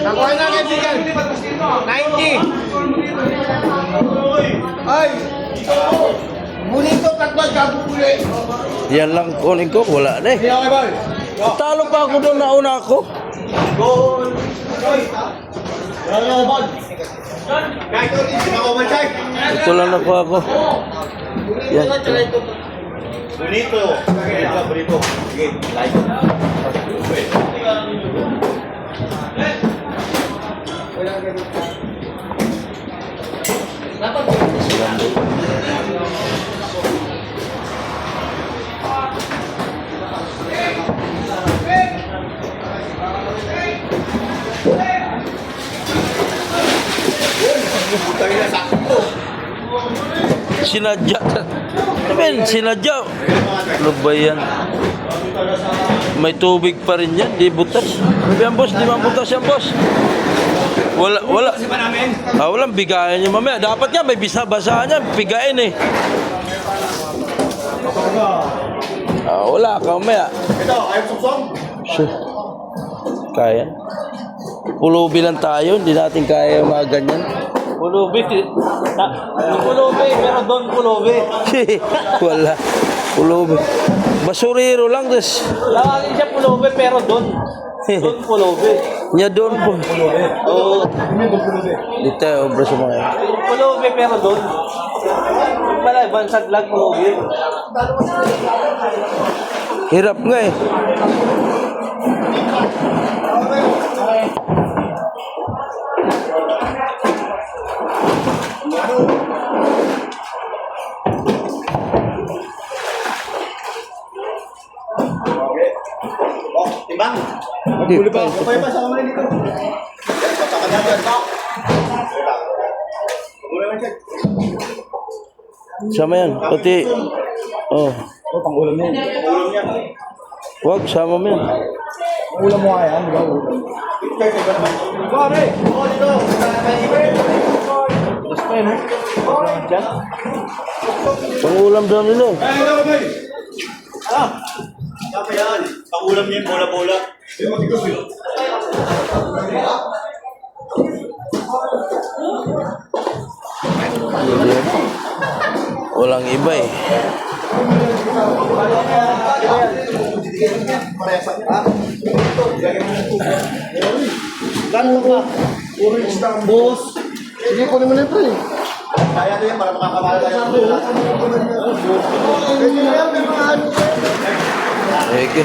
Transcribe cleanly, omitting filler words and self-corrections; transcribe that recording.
Nakuha na kaibigan. 90. Ay! Bonito, tagbag, kabupuli. Yan lang kunin ko, wala na eh. Hindi ako ba? Talo pa ako doon, nauna ako. Goal! Ano ba? Kahit ito, hindi ako man-check. Ito lang nakuha ko. Yan. Bonito. Bonito. Sige, like. Sinadya. Amen, sinadya. Ano ba yan? May tubig pa rin yan, di butas. Ano yan, boss? Di man butas yan, boss. Wala. Walang bigayan niya mamaya. Dapat nga may bisa-basahan yan. Bigain eh. Wala ka mamaya. Ito, ayaw suksong. Sure. Kaya. Pulubi lang tayo. Hindi natin kaya yung mga ganyan. Pulubi. Pulubi, pero doon pulubi. Wala. Pulubi. Basurero lang, des. Tawagin siya pulubi, pero doon. Doon pulubi. Nya doon po. Oo. Dito, obra sa mga yan. Pulubi, pero doon. Yung pala, bansag lang pulubi. Hirap nga eh. Oh, timbang. Hindi pa. Kapay pa sa kamay dito. Papakadagan. Mula man check. Sama yan. Pati. Oh. Oh, pangulam niya. Pangulam niya. Wag, sama mo yan. Pangulam mo kaya, di ba? Pare! Oh, dito. Tapos pa yun, dyan. Pangulam daw nila eh. Ay, ito, bay! Ah! Apa yan? Pangulam niya yung bola-bola. Yung matigas yun. Walang iba eh. Gano'n ba? Puro Istanbul. Sige, kunin mo na ito eh. Kaya ito yan para makakamala tayo. Eke.